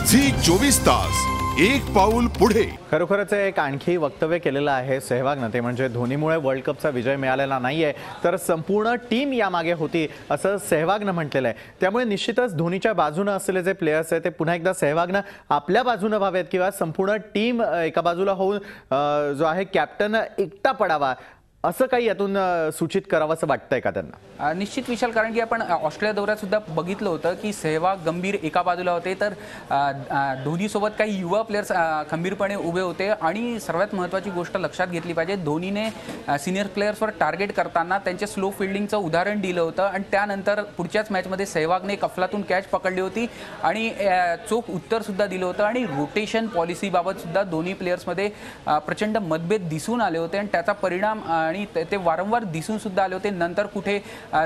Zee 24 तास एक पाऊल पुढे। खरोखरच एक आणखी वक्तव्य केलेलं आहे सहवागनं, ते म्हणजे धोनीमुळे वर्ल्ड कपचा विजय मिळालेला नाहीये तर संपूर्ण टीम यामागे होती असं सहवागनं म्हटलेलं आहे। त्यामुळे निश्चितच धोनीच्या बाजूने असलेले जे प्लेयर्स आहेत ते पुन्हा एकदा सहवागनं आपल्या बाजूने व्हावेत किंवा संपूर्ण टीम एका बाजूला होऊन जो आहे कॅप्टन एकटा पडावा असं काही यातून सूचित करावं असं वाटतंय का त्यांना? निश्चित विशाल, कारण की आपण ऑस्ट्रेलिया दौऱ्यात सुद्धा बघितलं होतं की सहवाग गंभीर एका बाजूला होते तर धोनीसोबत काही युवा प्लेयर्स खंबीरपणे उभे होते। आणि सर्वात महत्त्वाची गोष्ट लक्षात घेतली पाहिजे, धोनीने सिनियर प्लेयर्सवर टार्गेट करताना त्यांच्या स्लो फिल्डिंगचं उदाहरण दिलं होतं आणि त्यानंतर पुढच्याच मॅचमध्ये सहवागने एक अफलातून कॅच पकडली होती आणि चोख उत्तर सुद्धा दिलं होतं। आणि रोटेशन पॉलिसीबाबत सुद्धा दोन्ही प्लेयर्समध्ये प्रचंड मतभेद दिसून आले होते आणि त्याचा परिणाम आणि ते वारंवार दिसून सुद्धा आले होते। नंतर कुठे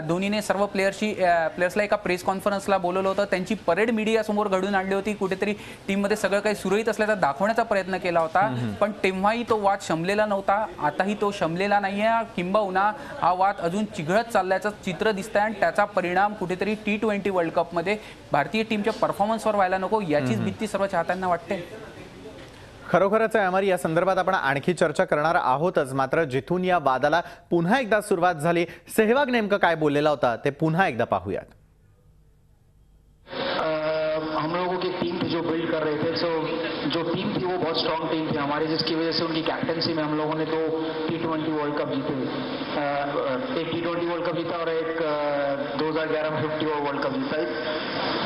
धोनीने सर्व प्लेयर्सला एका प्रेस कॉन्फरन्सला बोलवलं होतं, त्यांची परेड मीडियासमोर घडून आणली होती, कुठेतरी टीममध्ये सगळं काही सुरळीत असल्याचा दाखवण्याचा प्रयत्न केला होता। पण तेव्हाही तो वाद शमलेला नव्हता, आताही तो शमलेला नाहीये। किंबहुना हा वाद अजून चिघळत चालल्याचं चित्र दिसतंय आणि त्याचा परिणाम कुठेतरी T20 वर्ल्ड कपमध्ये भारतीय टीमच्या परफॉर्मन्सवर व्हायला नको याचीच भीती सर्व चाहत्यांना वाटते। खरोखरच अमर, या संदर्भात आपण आणखी चर्चा करणार आहोतच, मात्र जिथून या वादाला पुन्हा एकदा सुरुवात झाली, सहवाग नेमकं काय बोललेला होता ते पुन्हा एकदा पाहूयात। हम लोगों की टीम जो बिल्ड कर रहे थे, जो टीम थी वो बहुत स्ट्रांग टीम थी हमारी, जिसकी वजह से उनकी कैप्टनसी में हम लोगों ने 2 T20 वर्ल्ड कप जीते। एक T20 वर्ल्ड कप जीता और एक 2011 में 50 ओवर वर्ल्ड कप जीता।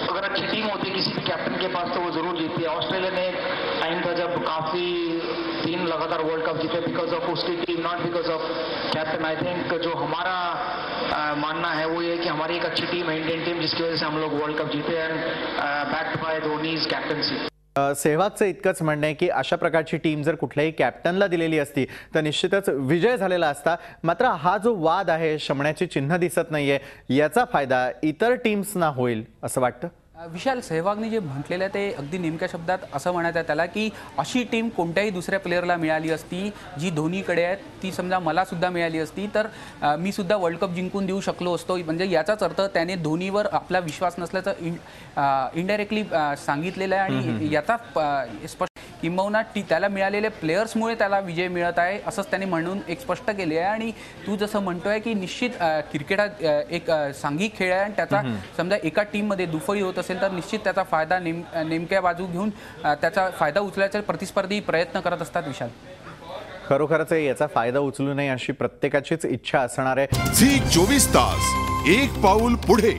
अगर अच्छी टीम होती किसी भी कैप्टन के पास तो वो जरूर जीतती है। ऑस्ट्रेलिया ने टाइम था जब काफी 3 लगातार वर्ल्ड कप जीते बिकॉज ऑफ उसकी team, not because of captain. I think जो हमारा मानना है वो ये है कि हमारी एक अच्छी टीम है, इंडियन टीम, जिसकी वजह से हम लोग वर्ल्ड कप जीते and backed by Dhoni's captaincy. सहवागचं इतकंच म्हणणं आहे की अशा प्रकारची टीम जर कुठल्याही कॅप्टनला दिलेली असती तर निश्चितच विजय झालेला असता। मात्र हा जो वाद आहे शमण्याची चिन्ह दिसत नाहीये, याचा फायदा इतर टीम्सना होईल असं वाटतं। विशाल, सहवागने जे म्हटलेलं आहे ते अगदी नेमक्या शब्दात असं म्हणायचं आहे त्याला की अशी टीम कोणत्याही दुसऱ्या प्लेयरला मिळाली असती जी धोनीकडे आहे, ती समजा मला सुद्धा मिळाली असती तर मी सुद्धा वर्ल्ड कप जिंकून देऊ शकलो असतो। म्हणजे याचाच अर्थ त्याने धोनीवर आपला विश्वास नसल्याचं इनडायरेक्टली सांगितलेलं आहे आणि याचा स्पष्ट किंबहुना त्याला मिळालेले प्लेयर्समुळे त्याला विजय मिळत आहे असंच त्याने म्हणून एक स्पष्ट केले आहे। आणि तू जसं म्हणतोय की निश्चित क्रिकेट हा एक सांघिक खेळ आहे आणि त्याचा समजा एका टीममध्ये दुफळी होत असेल तर निश्चित त्याचा फायदा नेमक्या बाजू घेऊन त्याचा फायदा उचलायचा प्रतिस्पर्धी प्रयत्न करत असतात। विशाल, खरोखरच याचा फायदा उचलू नये अशी प्रत्येकाचीच इच्छा असणार आहे। झी 24 तास एक पाऊल पुढे।